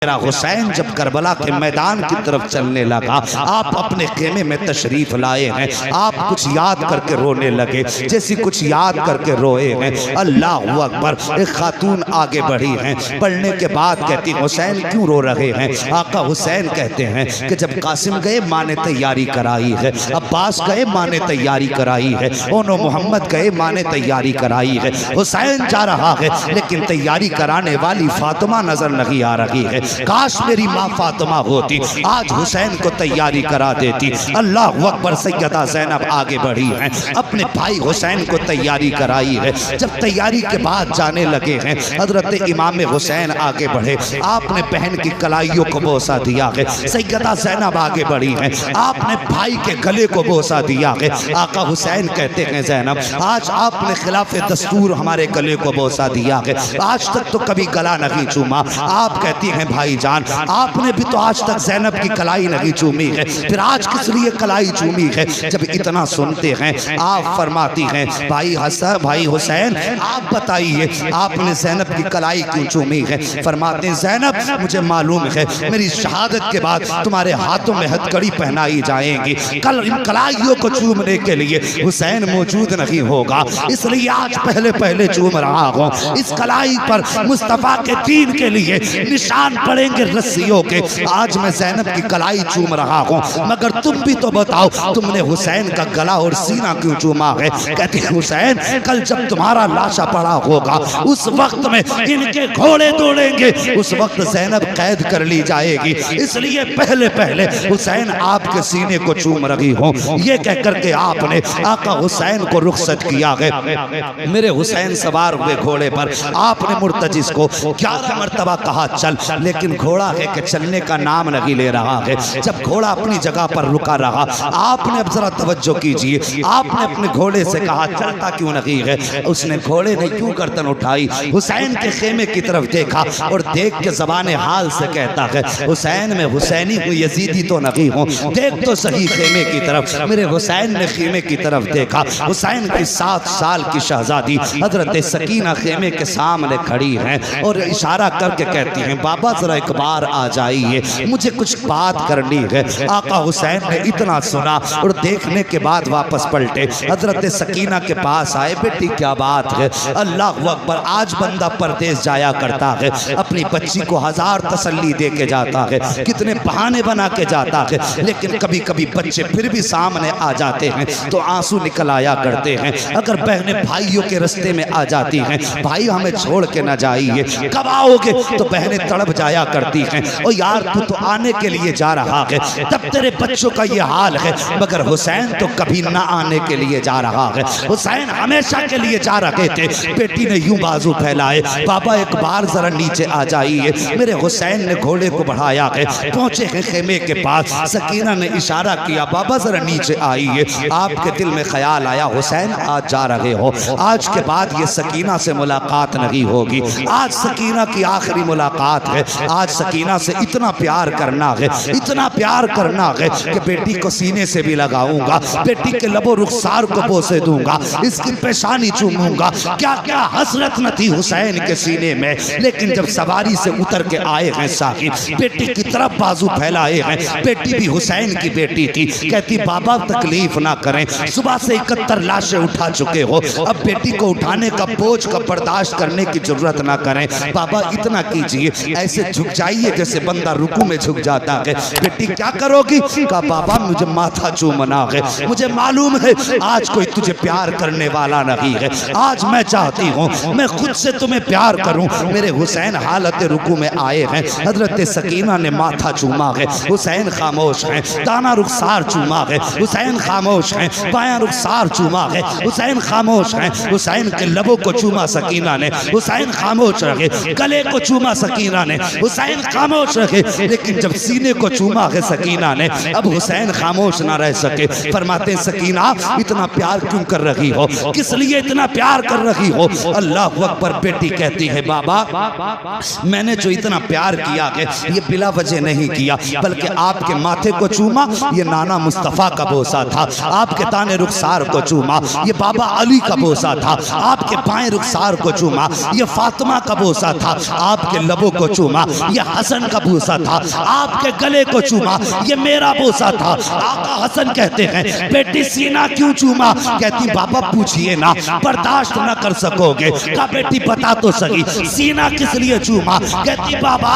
मेरा हुसैन जब करबला के मैदान की तरफ चलने लगा, आप अपने खेमे में तशरीफ लाए हैं, आप कुछ याद करके रोने लगे, जैसी कुछ याद करके रोए हैं। अल्लाह अकबर। एक खातून आगे बढ़ी हैं, पढ़ने के बाद कहती हुसैन क्यों रो रहे हैं? आका हुसैन कहते हैं कि जब कासिम गए माँ ने तैयारी कराई है, अब्बास गए माँ ने तैयारी कराई है, ओनो मोहम्मद गए माँ ने तैयारी कराई है। हुसैन जा रहा है लेकिन तैयारी कराने वाली फातिमा नजर नहीं आ रही है। काश मेरी माँ फातिमा होती, आज हुसैन को तैयारी करा देती। अल्लाह अकबर। सैयदा ज़ैनब आगे बढ़ी हैं, अपने भाई हुसैन को तैयारी कराई है। जब तैयारी के बाद जाने लगे हैं, हजरत इमाम हुसैन आगे बढ़े, आपने बहन की कलाइयों को बोसा दिया है। सैयदा ज़ैनब आगे बढ़ी हैं, आपने भाई के गले को बोसा दिया है। आका हुसैन कहते हैं ज़ैनब आज आपने खिलाफ दस्तूर हमारे गले को बोसा दिया है, आज तक तो कभी गला नहीं चूमा। आप कहती हैं भाईजान आपने भी तो आज तक ज़ैनब की कलाई नहीं चूमी है, फिर आज किस लिए कलाई चूमी है? जब इतना सुनते हैं आप फरमाती हैं भाई हसन भाई हुसैन आप बताइए आपने ज़ैनब की कलाई क्यों चूमी है? फरमाते हैं ज़ैनब मुझे मालूम है मेरी शहादत के बाद तुम्हारे हाथों में हथकड़ी पहनाई जाएंगी, कल इन कलाइयों को चूमने के लिए हुसैन मौजूद नहीं होगा, इसलिए आज पहले पहले चूम रहा हूँ। इस कलाई पर मुस्तफ़ा के दीन के लिए निशान पड़ेंगे रस्सियों के, आज मैं ज़ैनब की कलाई चूम रहा हूँ। मगर तुम भी तो बताओ तुमने हुसैन का गला और सीना क्यों चूमा है? कहते हैं हुसैन कल जब तुम्हारा लाशा पड़ा होगा उस वक्त में इनके घोड़े दौड़ेंगे, उस वक्त ज़ैनब कैद कर ली जाएगी, इसलिए पहले पहले हुसैन आपके सीने को चूम रही हूँ। ये कह करके आपने आका हुसैन को रुखसत किया है। मेरे हुसैन सवार हुए घोड़े पर, आपने मुर्तजिस को 11 मरतबा कहा चल, लेकिन घोड़ा है कि चलने का नाम नहीं ले रहा है। जब घोड़ा अपनी जगह पर रुका रहा, आपने अब जरा तवज्जो कीजिए, आपने अपने घोड़े से कहा चलता क्यों नहीं है? उसने घोड़े ने क्यों गर्दन उठाई, हुसैन के खेमे की तरफ देखा और देख के ज़बान हाल से कहता है हुसैन में हुसैनी हूँ यजीदी तो नहीं हूँ, देख तो सही खेमे की तरफ। मेरे हुसैन ने खेमे की तरफ देखा, हुसैन की 7 साल की शहजादी हजरत सकीना खेमे के सामने खड़ी हैं और इशारा करके कहती हैं बाबा जरा एक बार आ जाइए, मुझे कुछ बात करनी है। आका हुसैन ने इतना सुना और देखने के बाद वापस पलटे, हजरत सकीना के पास आए, बेटी क्या बात है? अल्लाह अकबर। आज बंदा परदेश जाया करता है, अपनी बच्ची को 1000 तसल्ली दे के जाता है, कितने बहाने बना के जाता है, लेकिन कभी कभी बच्चे फिर भी सामने आ जाते हैं तो आंसू निकल आया करते हैं। अगर बहनें भाइयों के रास्ते में आ जाती हैं भाई हमें छोड़ के न जाइए, कब आओगे? तो बहनें तड़प जाया करती हैं और यार तू तो आने के लिए जा रहा है, तब तेरे बच्चों का ये हाल है। मगर हुसैन तो कभी ना आने के लिए जा रहा है, हुसैन हमेशा के लिए जा रहे थे। बेटी ने यूं बाजू फैलाए, बाबा एक बार जरा नीचे आ जाइए। मेरे हुसैन ने घोड़े को बढ़ाया है, पहुंचे हैं खेमे के पास, सकीना ने इशारा किया बाबा जरा नीचे आइए। आपके दिल में ख्याल आया हुसैन आज जा रहे हो, आज के बाद ये सकीना से मुलाकात नहीं होगी, आज सकीना की आखिरी मुलाकात है। आज सकीना से इतना प्यार करना है, इतना प्यार करना है कि बेटी को सीने से भी लगाऊंगा, बेटी के लबो रुखसार को बोसे दूंगा, इसकी पेशानी चूमूंगा। क्या क्या हसरत न थी हुसैन के सीने में। लेकिन जब सवारी से उतर के आए हैं साहिब, बेटी की तरफ बाजू फैलाए हैं, बेटी भी हुसैन की बेटी थी, कहती बाबा तकलीफ ना करें, सुबह से 71 लाशें उठा चुके हो, अब बेटी को उठाने का बोझ का बर्दाश्त करने की जरूरत ना करें, बाबा इतना कीजिए, ऐसे झुक जाइए जैसे बंदा रुकू में झुक जाता है। बेटी क्या करोगी? कहा बाबा मुझे माथा चूमना है, मुझे मालूम है आज कोई तुझे प्यार करने वाला नहीं है, आज मैं चाहती हूँ मैं खुद से तुम्हें प्यार करूँ। मेरे हुसैन हालत रुकू में आए हैं, हजरत सकीना ने माथा चूमा है, हुसैन खामोश हैं, दाना रुखसार चूमा है, हुसैन खामोश हैं, बायां रुखसार चूमा है, हुसैन खामोश हैं, हुसैन के लबों को चूमा सकीना ने, हुसैन खामोश रहे, गले को चूमा सकीना ने, हुसैन खामोश रहे। लेकिन जब सीने को चूमा है सकीना ने, अब हुसैन खामोश ना रह सके। फरमाते सकीना इतना प्यार क्यों कर रही हो, किस लिए इतना प्यार कर रही हो? अल्लाह अकबर। बेटी कहती है बाबा मैंने जो इतना प्यार किया है ये बिला वजह नहीं किया, बल्कि आपके माथे को चूमा ये नाना मुस्तफ़ा का बोसा था, आपके ताने रुखसार को चूमा ये बाबा अली का बोसा था, आपके बाएं रुखसार को चूमा ये फातिमा का बोसा था, आपके लबों को चूमा ये हसन का बूसा था, आपके गले को चूमा, ये मेरा बूसा था। आका हसन कहते हैं बेटी सीना क्यों चूमा? कहती बाबा पूछिए ना, बर्दाश्त ना कर सकोगे। कहा बेटी बता तो सही, सीना किस लिए चूमा? कहती बाबा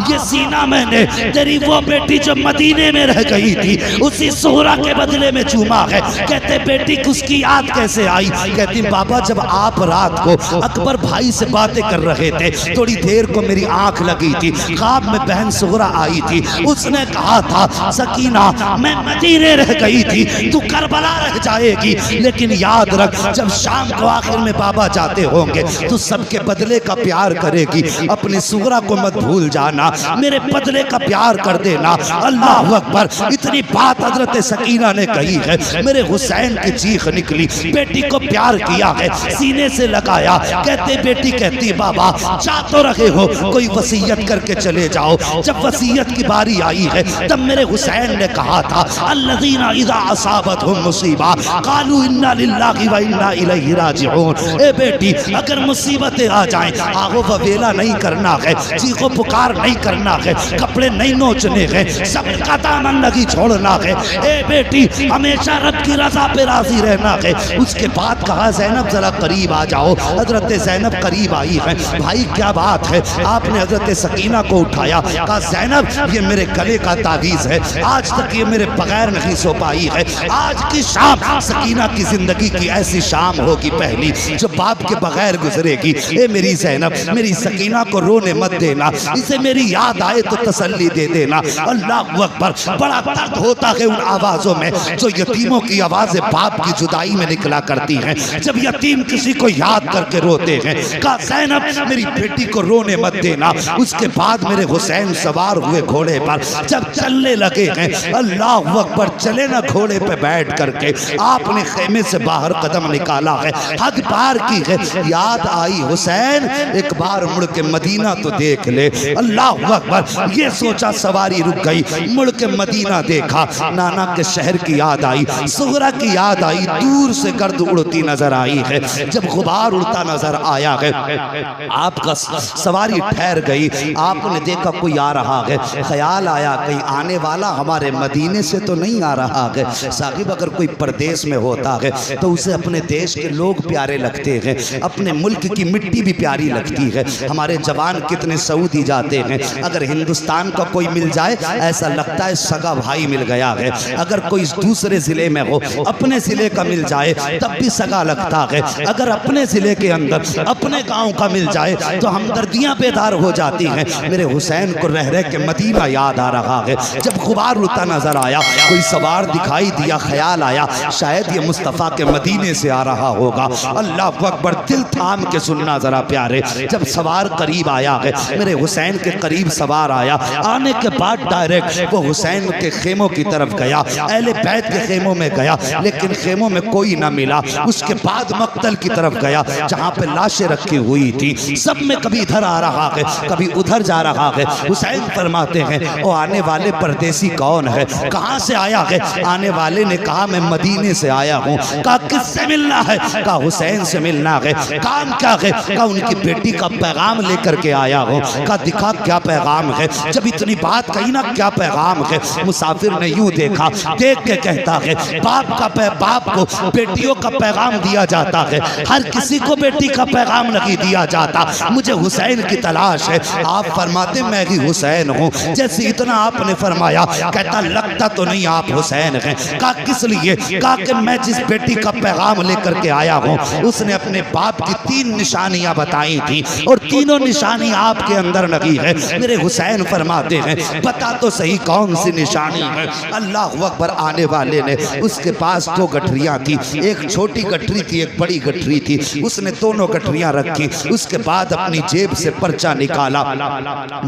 ये सीना मैंने तेरी वो बेटी जो मदीने में रह गई थी उसी सुहरा के बदले में चूमा है। कहते बेटी उसकी याद कैसे आई? कहती बाबा जब आप रात को अकबर भाई से बातें कर रहे थे, थोड़ी देर को मेरी आंख लगी थी, ख्वाब में बहन सुहरा आई थी, उसने कहा था सकीना मैं मदीने रह गई थी, तू करबला रह जाएगी, लेकिन याद रख जब शाम को आखिर में बाबा जाते होंगे तो सबके बदले का प्यार करेगी, अपनी सुहरा को मत भूल जाना, मेरे बदले का प्यार कर देना। अल्लाह अकबर। इतनी बात हजरत सकीना ने कही है, मेरे हुसैन की चीख निकली, बेटी को प्यार किया है, सीने से लगाया। कहते बेटी कहती बाबा जा तो रहे हो, कोई वसीयत करके चले जाओ। जब वसीयत की बारी आई है तब मेरे हुसैन ने कहा था अल्लज़ीना इज़ा असाबतहुम मुसीबा क़ालू इन्ना लिल्लाहि व इन्ना इलैहि राजिऊन। ए बेटी अगर मुसीबतें आ जाएं, आगो ववेला नहीं करना है, चीखो पुकार नहीं करना है, कपड़े नहीं नोचने हैं, सब्र का दामन नहीं छोड़ना है। ए बेटी हमेशा रब की रजा पे राजी रहना है। उसके बाद कहा ज़ैनब जरा करीब आ जाओ। हजरत ज़ैनब करीब आई है। भाई क्या बात है? आपने हजरत सकीना को उठाया, कहा ज़ैनब ये मेरे गले का तावीज़ है, आज तक ये मेरे बगैर नहीं सो पाई है। आज की शाम सकीना की जिंदगी की ऐसी शाम होगी पहली जो बाप के बगैर गुजरेगी। ए मेरी ज़ैनब मेरी सकीना को रोने मत देना, इसे मेरी याद आए तो तसल्ली दे देना। अल्लाह अकबर। बड़ा दर्द होता है उन आवाज़ों में जो यतीमों की आवाज़ें बाप की जुदाई में निकला करती हैं, जब यतीम किसी को याद करके रोते हैं। कहा ज़ैनब मेरी बेटी को रोने मत देना। उसके बाद मेरे हुसैन सवार हुए घोड़े पर, जब चलने लगे हैं, अल्लाह अकबर, चले ना घोड़े पे बैठ करके आपने खेमे से बाहर कदम निकाला है, हद पार की है, याद आई हुसैन एक बार मुड़ के मदीना तो देख ले। अल्लाह अकबर। ये सोचा सवारी रुक गई, मुड़ के मदीना देखा, नाना के शहर की याद आई, सुहरा की याद आई, दूर से गर्द उड़ती नजर आई है। जब गुबार उड़ता नजर आया है, आपका सवारी ठहर गई, आपने देखा कोई आ रहा है, ख्याल आया कहीं आने वाला हमारे मदीने से तो नहीं आ रहा है। साहिब अगर कोई परदेश में होता है तो उसे अपने देश के लोग प्यारे लगते हैं, अपने मुल्क की मिट्टी भी प्यारी लगती है। हमारे जवान कितने सऊदी जाते हैं, अगर हिंदुस्तान का कोई मिल जाए ऐसा लगता है सगा भाई मिल गया है। अगर कोई दूसरे जिले में हो, अपने जिले का मिल जाए तब भी सगा लगता है। अगर अपने जिले के अंदर अपने गांव का मिल जाए तो हमदर्दियां बेदार हो जाती हैं। मेरे हुसैन को रह रह के मदीना याद आ रहा है। जब गुबार उड़ता नजर आया, कोई सवार दिखाई दिया, ख्याल आया शायद ये मुस्तफ़ा के मदीने से आ रहा होगा। अल्लाह अकबर। दिल थाम के सुनना जरा प्यारे, जब सवार करीब आया है, मेरे हुसैन के करीब सवार आया, आने के बाद डायरेक्ट वो हुसैन के खेमों की तरफ गया, अहले बैत के खेमों में गया, लेकिन खेमों में कोई ना मिला। उसके बाद मक्तल की तरफ गया जहाँ पे लाशें रखी हुई थी, सब में कभी इधर आ रहा है कभी उधर जा रहा है। हुसैन फरमाते हैं वो आने वाले परदेसी कौन है, कहाँ से आया है? आने वाले ने कहा मैं मदीने से आया हूँ। कहा किससे मिलना है? कहा हुसैन से मिलना है। काम क्या है? कहा उनकी बेटी का पैगाम लेकर के आया हूँ। कहा दिखा क्या पैगाम है? जब इतनी बात कही ना क्या पैगाम है, मुसाफिर ने यूं देखा, देख के कहता है बाप को बेटियों का पैगाम दिया जाता है, हर किसी को बेटी का पैगाम नहीं दिया जाता, मुझे हुसैन की तलाश है। आप फरमाते मैं ही हुसैन हूँ। जैसे इतना आपने फरमाया, कहता लगता तो नहीं आप हुसैन हैं। कहा किस लिए? कहा कि मैं जिस बेटी का पैगाम लेकर के आया हूँ उसने अपने बाप की 3 निशानियां बताई थी और तीनों निशानी आपके अंदर लगी है। मेरे हुसैन फरमाते हैं बता तो सही कौन सी निशानी है? अल्लाह अकबर। आने वाले ने, उसके पास 2 गठरियां थी, एक छोटी गठरी थी एक बड़ी गठरी थी, उसने दोनों गठरियां रखी, उसके बाद अपनी जेब से पर्चा निकाला,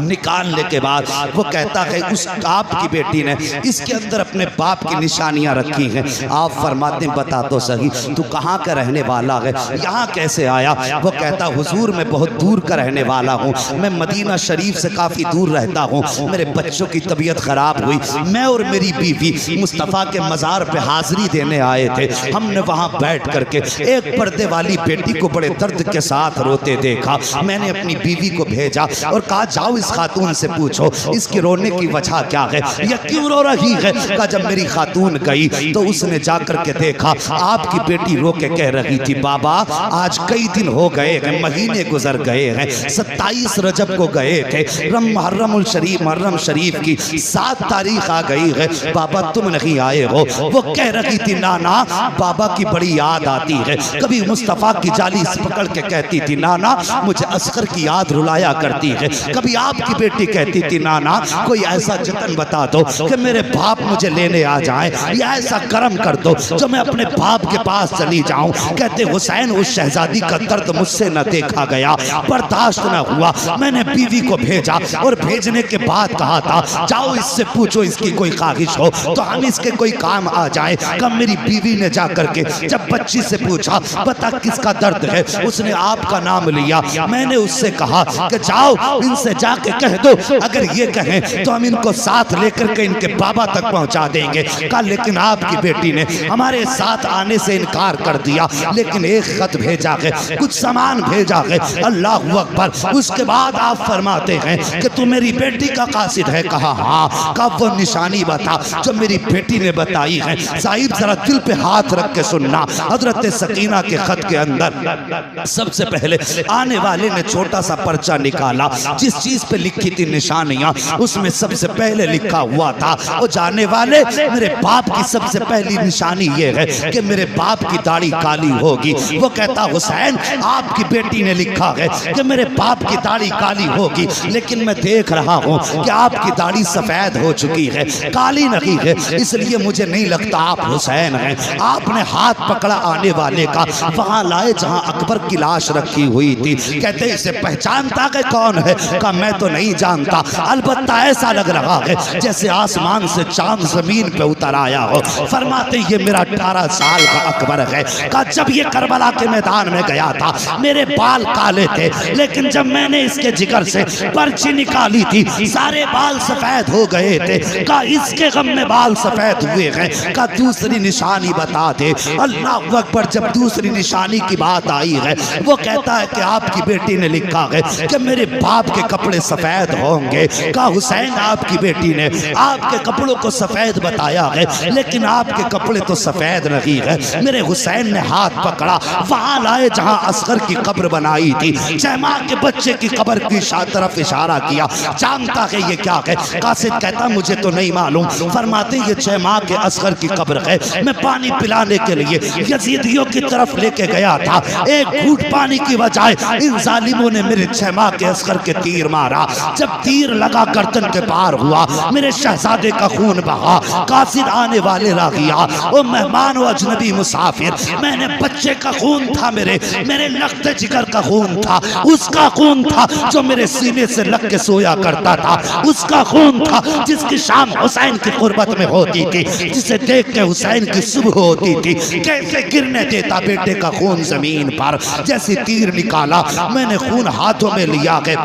निकालने के बाद वो कहता है उस आपकी बेटी ने इसके अंदर अपने बाप की निशानियां रखी हैं। आप फरमाते बता तो सही तू कहाँ का रहने वाला है, यहाँ कैसे आया? वो कहता हुजूर मैं बहुत दूर का रहने वाला हूँ, मैं मदीना शरीफ से काफ़ी दूर रहता हूँ, मेरे बच्चों की तबीयत ख़राब हुई, मैं और मेरी बीवी मुस्तफ़ा के मज़ार पे हाज़िरी देने आए थे। हमने वहाँ बैठ करके एक पर्दे वाली बेटी को बड़े दर्द के साथ रोते देखा। मैंने अपनी बीवी को भेजा और कहा जाओ इस खातून से पूछो इसकी रोने की वजह क्या है, यह क्यों रो रही है। कहा जब मेरी खातून गई तो उसने जाकर के देखा आपकी बेटी रो के कह रही थी बाबा आज कई दिन हो गए हैं, महीने गुजर गए हैं, 27 रजब को गए थे, मुहर्रम शरीफ की 7 तारीख आ गई है, बाबा तुम नहीं आए हो। वो कह रही थी नाना बाबा की बड़ी याद आती है, कभी मुस्तफ़ा की जाली पकड़ के कहती थी नाना मुझे असगर की याद रुलाया करती है, कभी आपकी बेटी कहती थी नाना कोई ऐसा जतन बता दो कि मेरे बाप मुझे लेने आ जाए, या ऐसा करम कर दो जो मैं अपने बाप के पास चली जाऊं। कहते हुसैन उस शहजादी का दर्द मुझसे न देखा गया, बर्दाश्त न हुआ, मैंने बीवी को भेजा और भेजने के बाद कहा था जाओ इससे पूछो इसकी कोई ख्वाहिश हो तो हम इसके कोई काम आ जाए। कब मेरी बीवी ने जाकर के जब बच्ची से पूछा पता किसका दर्द है, उसने आपका नाम लिया, मैंने उससे कहा कि जाओ इनसे जाके कह दो अगर ये कहें तो हम इनको साथ लेकर के इनके बाबा तक पहुंचा देंगे। कहा लेकिन आपकी बेटी ने हमारे साथ आने से इनकार कर दिया, लेकिन एक खत भेजा है, कुछ सामान भेजा है। अल्लाह अकबर। उसके बाद आप फरमाते हैं कि तू मेरी बेटी का कासिद है। कहा हाँ। कब वो निशानी बता जो मेरी बेटी ने बताई है। साहिब जरा दिल पे हाथ रख के सुनना, हजरत सकीना के खत के अंदर सबसे पहले आने वाले ने छोटा सा पर्चा निकाला, जिस चीज पे लिखी थी निशानियां उसमें सबसे पहले लिखा हुआ था वो जाने वाले मेरे बाप की सबसे पहली निशानी ये है कि मेरे बाप की दाढ़ी काली होगी। वो कहता हुसैन आपकी बेटी ने लिखा है कि मेरे बाप की दाढ़ी काली होगी, लेकिन मैं देख रहा हूँ कि आपकी दाढ़ी सफेद हो चुकी है, काली नहीं है, इसलिए मुझे नहीं लगता आप हुसैन हैं। आपने हाथ पकड़ा आने वाले का, वहां लाए जहां अकबर की लाश रखी हुई थी। कहते इसे पहचानता कि कौन है? कहा मैं तो नहीं जानता, अलबत्ता ऐसा लग रहा है जैसे आसमान से चांद जमीन पे उतर आया हो। फरमाते ये मेरा 18 साल का अकबर है। कहा जब ये करबला के मैदान में गया था मेरे बाल काले थे, लेकिन जब मैंने इसके जिगर से पर्ची निकाली थी सारे बाल सफेद हो गए थे। कहा इसके गम में बाल सफेद हुए हैं। कहा दूसरी निशानी बता दे। अल्लाह अकबर। जब दूसरी निशानी की बात आई है वो कहता है कि आपकी बेटी ने लिखा है कि मेरे बाप के कपड़े सफेद होंगे। कहा हुसैन आपकी बेटी ने आपके कपड़ों को सफेद बताया है, लेकिन आपके कपड़े तो सफेद नहीं है। मेरे हुसैन ने हाथ पकड़ा, वहां लाए जहां असगर की कब्र बनाई थी, चैमा के बच्चे की कब्र की तरफ इशारा किया। जानता है ये क्या है? कासिद कहता मुझे तो नहीं मालूम। फरमाते ये चैमा के असगर की कब्र है। मैं पानी पिलाने के लिए यजीदियों की तरफ लेके गया था, एक घूंट पानी की बजाय इन जालिमों ने मेरे चैमा के असगर के तीर मारा। जब तीर लगा गर्दन के पार हुआ, मेरे शहजादे का खून बहा। कासिद आने वाले रागिया ओ मेहमान व अजनबी मुसाफिर, मैंने बच्चे का खून था, मेरे लख्त जिगर का खून था, उसका खून था जो मेरे सीने से लग के सोया करता था, उसका खून था जिसकी शाम हुसैन की कुर्बत में होती थी, जिसे देख के हुसैन की सुबह होती थी। कैसे गिरने देता बेटे का खून जमीन पर। जैसे तीर निकाला मैंने खून हाथों में लिया है।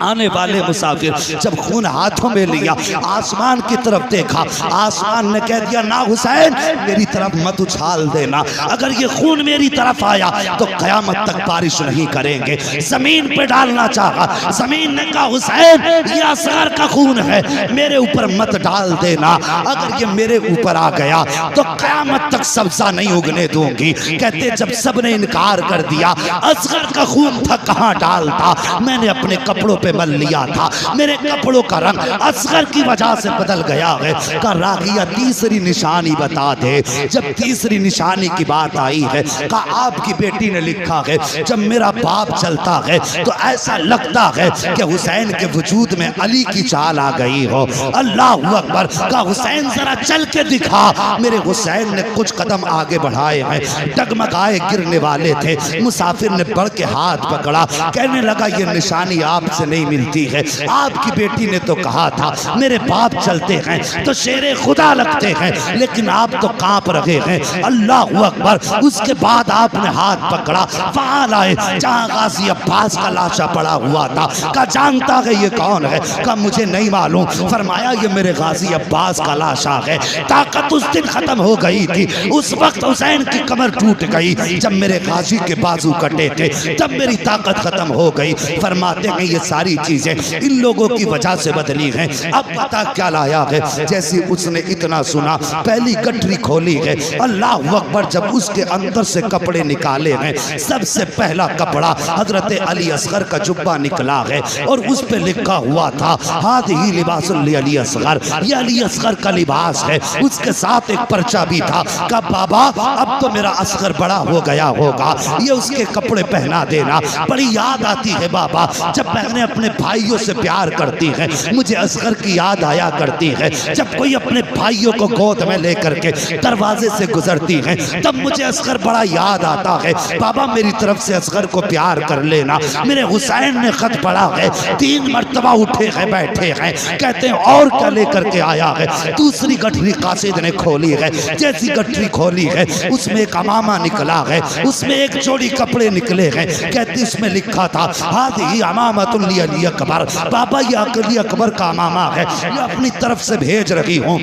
आने वाले मुसाफिर जब खून हाथों में लिया आसमान की तरफ देखा, आसमान ने कह दिया ना हुसैन मेरी तरफ मत उछाल देना, अगर ये खून मेरी तरफ आया तो कयामत तक बारिश नहीं करेंगे। जमीन पे डालना चाहा, जमीन ने कहा हुसैन ये असगर का खून है, मेरे ऊपर मत डाल देना, अगर ये मेरे ऊपर आ गया तो कयामत तक सब्जा नहीं उगने दूंगी। कहते जब सब ने इनकार कर दिया, असगर का खून था कहाँ डालता, मैंने अपने कपड़ों पे मल लिया था, मेरे कपड़ों का रंग असगर की वजह से बदल गया है। का रागिया तीसरी निशानी बता दे। जब तीसरी निशानी की बात आई है कहा आपकी बेटी ने लिखा है जब मेरा बाप चलता है तो ऐसा लगता है कि हुसैन के वजूद में अली की चाल आ गई हो। अल्लाह अकबर। का हुसैन जरा चल के दिखा। मेरे हुसैन ने कुछ कदम आगे बढ़ाए हैं, डगमगाए गिरने वाले थे। मुसाफिर ने बढ़ के हाथ पकड़ा, कहने लगा ये निशानी आपसे नहीं मिलती है, आपकी बेटी ने तो कहा था मेरे बाप चलते हैं तो शेरे खुदा लगते हैं, लेकिन आप तो कांप रहे हैं। अल्लाह अकबर। उसके बाद आपने हाथ पकड़ा, वहां लाए जहां गाजी अब्बास का लाशा पड़ा हुआ था। का जानता है ये कौन है? का मुझे नहीं मालूम। फरमाया ये मेरे गाजी अब्बास का लाशा है। ताकत उस दिन खत्म हो गई थी, उस वक्त हुसैन की कमर टूट गई जब मेरे गाजी के बाजू कटे थे, तब मेरी ताकत खत्म हो गई। फरमाते हैं ये सारी चीजें इन लोगों की वजह से बदली हैं। अब पता क्या लाया है, जैसे उसने इतना सुना पहली गठरी खोली है, अल्लाह अकबर, जब उसके अंदर से कपड़े निकाले हैं, सबसे पहला कपड़ा हजरत अली असगर का जुब्बा निकला है और उस पे लिखा हुआ था हादिही लिबासुल अली असगर, ये अली असगर का लिबास है। उसके साथ एक पर्चा भी था कि बाबा अब तो मेरा असगर बड़ा हो गया होगा, ये उसके कपड़े पहना देना। बड़ी याद आती है बाबा, जब बहनें अपने भाइयों से प्यार करती हैं, मुझे असगर की याद आया करती है। जब कोई अपने भाइयों को गोद में लेकर के दरवाजे से गुजरती है, तब मुझे असगर बड़ा याद आता है। बाबा मेरी तरफ से असगर को प्यार कर लेना। मेरे हुसैन ने खत पढ़ा है, 3 मरतबा उठे हैं, बैठे हैं, कहते हैं और क्या लेकर के आया है। दूसरी गठरी कासिद ने खोली है, जैसी गठरी खोली है उसमें एक अमामा निकला है, उसमें एक जोड़ी कपड़े निकले हैं। कहते इसमें लिखा था हादिही अमामतुल अली अकबर, बाबा ये अली अकबर का अमामा है, ये अपनी तरफ से भेज रही हूँ।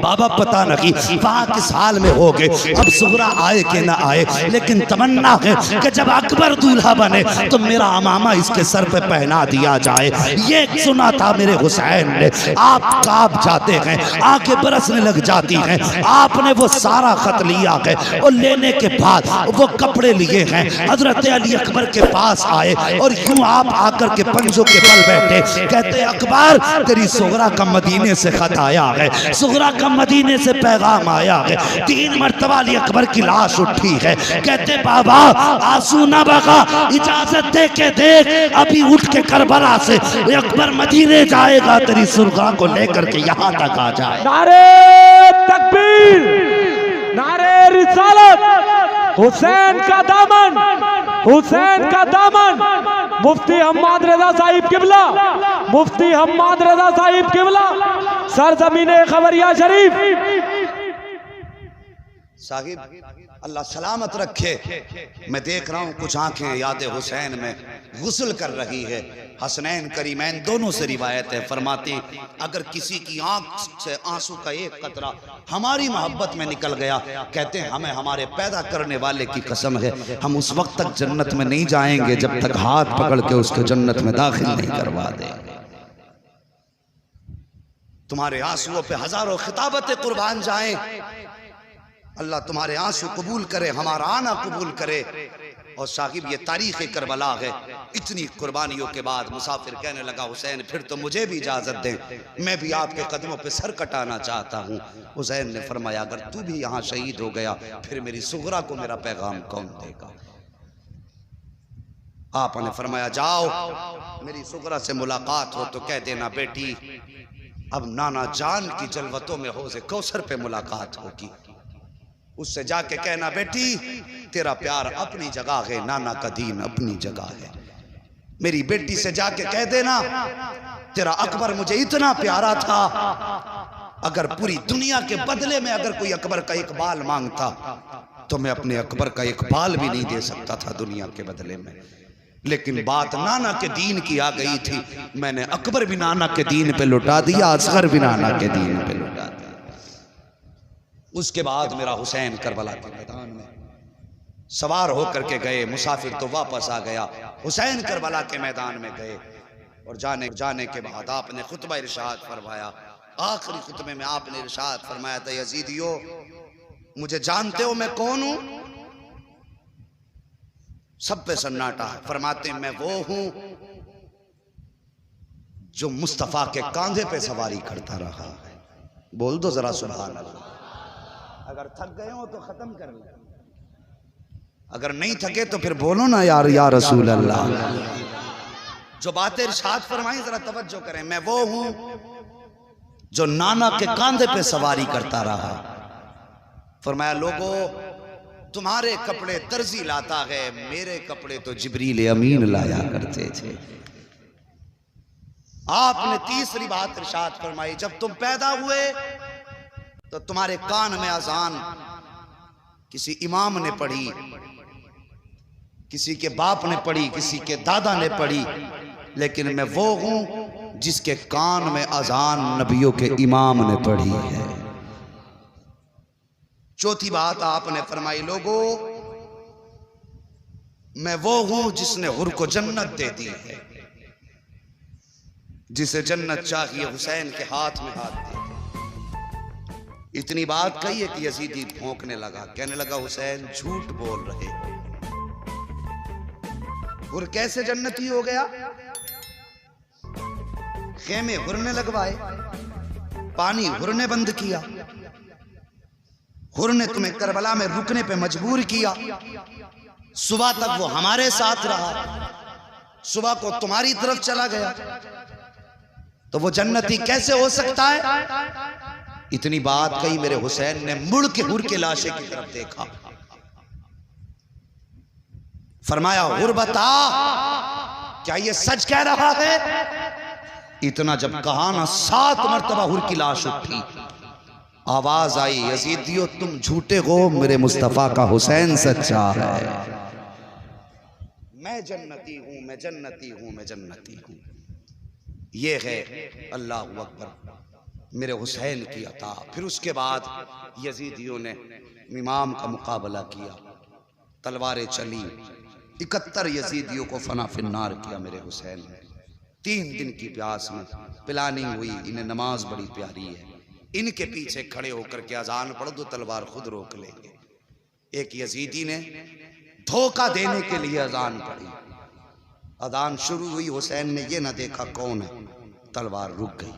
बाबा पता नहीं वहाँ किस हाल में हो गए, अब सुगरा आए कि ना आए, लेकिन तमन्ना है कि जब अकबर दूल्हा बने तो मेरा अमामा इसके सर पे पहना दिया जाए। ये सुना था मेरे हुसैन ने। आप कांप जाते हैं, आंखें बरसने लग जाती हैं। आपने वो सारा खत लिया है और लेने के बाद वो कपड़े लिए हैं, हजरत अली अकबर के पास आए और यूं आप आकर के पंजों के बल बैठे, कहते अकबर तेरी सुगरा का मदीने से खत आया है, सुगरा का मदीने से पैगाम आया है। 3 मरतबा अली अकबर की लाश उठी है। कहते बाबा आंसू ना बगा, इजाजत दे के देख, अभी उठ के करबला से अकबर मदीने जाएगा, तेरी सुगरा को लेकर के यहाँ तक आ जाए। नारे तकबीर, नारे रिसालत, हुसैन का दामन, हुसैन का दामन। मुफ्ती हम्माद रजा साहिब किबला, मुफ्ती हम्माद रजा साहिब किबला, सरजमीने खबरिया शरीफ। साहिब अल्लाह सलामत रखे। मैं देख रहा हूँ कुछ आंखें याद हुसैन में गुस्ल कर रही है। हसनैन करीमैन दोनों से रिवायत है, फरमाते अगर किसी की आंख से आंसू का एक कतरा हमारी मोहब्बत में निकल गया, कहते हैं हमें हमारे पैदा करने वाले की कसम है, हम उस वक्त तक जन्नत में नहीं जाएंगे जब तक हाथ पकड़ के उसको जन्नत में दाखिल नहीं करवा देंगे। तुम्हारे आंसुओं पे हजारों खिताबतें कुर्बान जाएं, अल्लाह तुम्हारे आंसू कबूल करे, हमारा आना कबूल करे। और साहिब ये तारीख़ करबला है। इतनी कुर्बानियों के बाद मुसाफिर कहने लगा हुसैन फिर तो मुझे भी इजाज़त दें, मैं भी आपके कदमों पे सर कटाना चाहता हूँ। हुसैन ने फरमाया अगर तू भी यहाँ शहीद हो गया फिर मेरी सुगरा को मेरा पैगाम कौन देगा। आपने फरमाया जाओ मेरी सुगरा से मुलाकात हो तो कह देना बेटी अब नाना जान की जलवतों में हौज़े कौसर पे मुलाकात होगी। उससे जाके कहना बेटी तेरा प्यार अपनी जगह है, नाना का दीन अपनी जगह है। मेरी बेटी से जाके कह देना तेरा अकबर मुझे इतना प्यारा था, अगर पूरी दुनिया के बदले में अगर कोई अकबर का इकबाल मांगता तो मैं अपने अकबर का इकबाल भी नहीं दे सकता था दुनिया के बदले में। लेकिन बात नाना के दीन की आ गई थी, मैंने अकबर भी नाना के दीन पे लुटा दिया, असगर भी नाना के दीन पे लुटा दिया। उसके बाद मेरा हुसैन करबला के मैदान में सवार होकर के गए, मुसाफिर तो वापस आ गया, हुसैन करबला के मैदान में गए और जाने के बाद आपने खुतबा इरशाद फरमाया। आखिरी खुतबे में आपने इरशाद फरमाया था यजीदियो मुझे जानते हो मैं कौन हूं? सब पे सन्नाटा है। फरमाते मैं वो हूं जो मुस्तफा के कांधे पे सवारी करता रहा है। बोल दो जरा सुभान अल्लाह। अगर थक गए हो तो खत्म कर लो, अगर नहीं थके तो फिर बोलो ना यार या रसूल अल्लाह। जो बातें इरशाद फरमाई जरा तवज्जो करें। मैं वो हूं जो नाना के कांधे पे सवारी करता रहा। फरमाया लोगो तुम्हारे कपड़े दर्जी लाता है, मेरे कपड़े तो जिब्रील अमीन लाया करते थे। आपने तीसरी बात इरशाद फरमाई जब तुम पैदा हुए तो तुम्हारे कान में अजान किसी इमाम ने पढ़ी, किसी के बाप ने पढ़ी, किसी के दादा ने पढ़ी, लेकिन मैं वो हूं जिसके कान में अजान नबियों के इमाम ने पढ़ी है। चौथी बात आपने फरमाई लोगो मैं वो हूं जिसने हुर को जन्नत दे दी है। जिसे जन्नत चाहिए हुसैन के हाथ में हाथ दे। इतनी बात कही है कि यजीदी भौंकने लगा, कहने लगा हुसैन झूठ बोल रहे हो। हुर कैसे जन्नती हो गया? खेमे हुर ने लगवाए, पानी हुर ने बंद किया, हुर ने तुम्हें करबला में रुकने पे मजबूर किया। सुबह तक वो हमारे साथ रहा, सुबह को तुम्हारी तरफ चला गया, तो वो जन्नती कैसे हो सकता है? इतनी बात कही, मेरे हुसैन ने मुड़ के हुर के लाशे की तरफ देखा, फरमाया हुर बता क्या ये सच कह रहा है? इतना जब कहा ना, 7 मरतबा हुर की लाश उठी, आवाज आई यजीदियो तुम झूठे हो, मेरे मुस्तफा का हुसैन सच्चा है। मैं जन्नती हूं, मैं जन्नती हूं, मैं जन्नती हूं। ये है अल्लाह अकबर मेरे हुसैन की अता। फिर उसके बाद यजीदियों ने इमाम का मुकाबला किया, तलवारें चली, 71 यजीदियों को फना फिन्नार किया मेरे हुसैन ने। 3 दिन की प्यास में प्लानिंग हुई, इन्हें नमाज बड़ी प्यारी है, इनके पीछे खड़े होकर के अजान पढ़ दो, तलवार खुद रोक लेंगे। एक यजीदी ने धोखा देने के लिए अजान पढ़ी, अजान शुरू हुई, हुसैन ने ये ना देखा कौन है, तलवार रुक गई,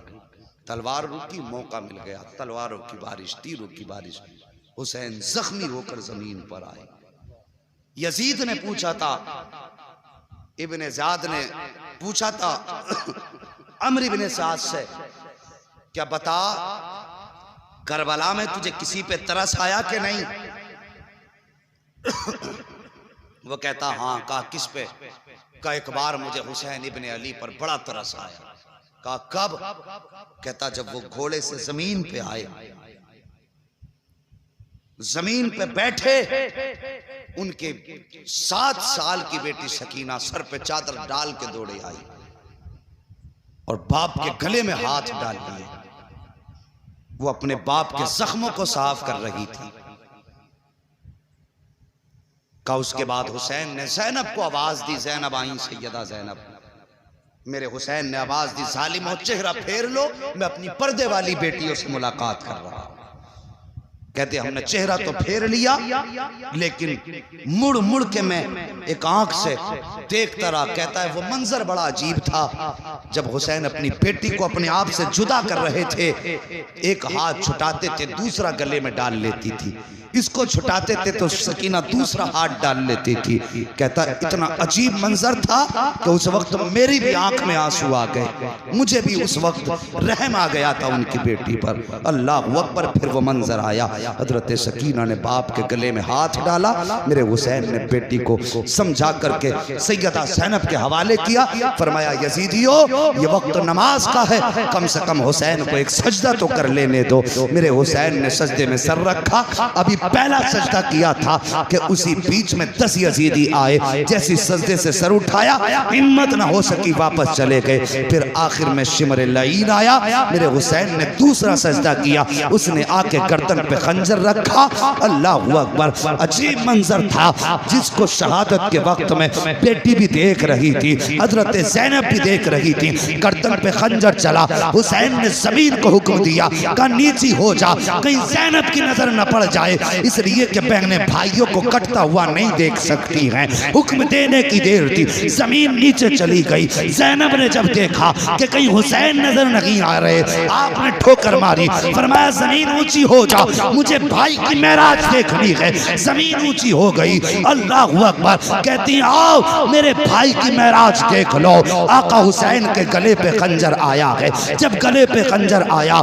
तलवार रुकी, मौका मिल गया, तलवारों की बारिश, तीरों की बारिश। हुसैन जख्मी होकर जमीन पर आए। यजीद ने पूछा था, इब्ने ज़ाद ने पूछा था अम्र इब्ने साद से, क्या बता करबला में तुझे किसी पे तरस आया कि नहीं? वो कहता हाँ। कहा किस पे? कहा एक बार मुझे हुसैन इब्ने अली पर बड़ा तरस आया। कहा कब? कहता जब वो घोड़े से जमीन पे आए, जमीन पे बैठे, उनके 7 साल की बेटी सकीना सर पे चादर डाल के दौड़े आई और बाप के गले में हाथ डाल लिए। वो अपने बाप के जख्मों को साफ कर रही थी। का उसके बाद हुसैन ने जैनब को आवाज दी, जैनब आई, सैयदा जैनब। मेरे हुसैन ने आवाज दी, जालिमो चेहरा फेर लो, मैं अपनी पर्दे वाली बेटियों से मुलाकात कर रहा हूं। कहते हमने चेहरा तो फेर लिया, लेकिन मुड़ मुड़ के मैं एक आंख से देखता रहा। कहता है वो मंजर बड़ा अजीब था, जब हुसैन अपनी बेटी को अपने आप से जुदा कर रहे थे, एक हाथ छुटाते थे, दूसरा गले में डाल लेती थी, इसको छुटाते थे तो सकीना दूसरा हाथ डाल लेती थी। कहता इतना अजीब मंजर था कि उस वक्त मेरी भी आंख में आंसू आ गए, मुझे भी उस वक्त रहम आ गया था उनकी बेटी पर। अल्लाह अकबर। फिर वो मंजर आया, हजरत सकीना ने बाप के गले में हाथ डाला, मेरे हुसैन ने बेटी को समझा करके सैयदा ज़ैनब के हवाले किया। फरमाया यजीदियो ये वक्त नमाज का है, कम से कम हुसैन को एक सजदा तो कर लेने दो। मेरे हुसैन ने सजदे में सर रखा, अभी पहला सजदा किया था कि उसी बीच में 10 यजीदी आए। जैसी सजदे से सर उठाया, हिम्मत ना हो सकी, वापस चले गए। फिर आखिर में शिमर लईन आया, मेरे हुसैन ने दूसरा सजदा किया, उसने आके गर्दन पे खंजर रखा। अल्लाह अकबर। अजीब मंजर था जिसको शहादत के वक्त में बेटी भी देख रही थी, हजरत ज़ैनब भी देख रही थी। गर्दन पे खंजर चला, हुसैन ने जमीन को हुक्म दिया, कहा नीची हो जा, कहीं ज़ैनब की नजर न पड़ जाए, इसलिए कि बहनें भाइयों को कटता हुआ नहीं देख सकती हैं। हुक्म देने की देर थी, जमीन नीचे चली गई। ज़ैनब ने जब देखा कि कहीं हुसैन नजर नहीं आ रहे, आपने ठोकर मारी, फरमाया जमीन ऊंची हो जा, मुझे भाई की मेराज देखनी है। जमीन ऊंची हो गई। अल्लाह अकबर। कहती आओ मेरे भाई की मेराज देख लो। आका हुसैन के गले पे खंजर आया है, जब गले पे खंजर आया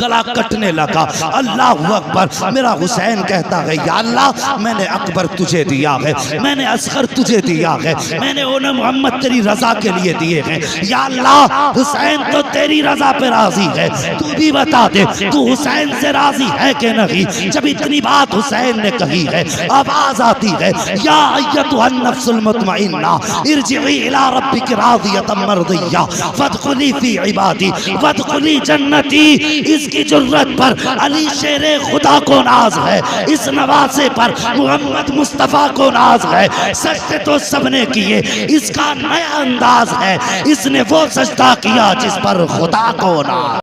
गला कटने लगा। अल्लाह अकबर। मेरा हुसैन कहता है या अल्लाह मैंने अकबर तुझे दिया है, मैंने असगर तुझे दिया है, मैंने उन्हें मोहम्मद तेरी रजा के लिए दिए हैं। या अल्लाह हुसैन तो तेरी रजा पे राजी है, तू भी बता दे तू हुसैन से राजी है कि नहीं। जब इतनी बात हुसैन ने कही है, आवाज आती है या अय्यतुहन नफ्सुल मुतमइन्ना इरजिई इला रब्बिक रादियतम मर्दिया फदखुली फी इबादी फदखुली जन्नती। इसकी जुर्रत पर अली शेरे खुदा को नाज नाज है, इस नवासे पर मोहम्मद मुस्तफ़ा को नाज है। सजदे तो सबने किए, इसका नया अंदाज है, इसने वो सजदा किया जिस पर खुदा को नाज।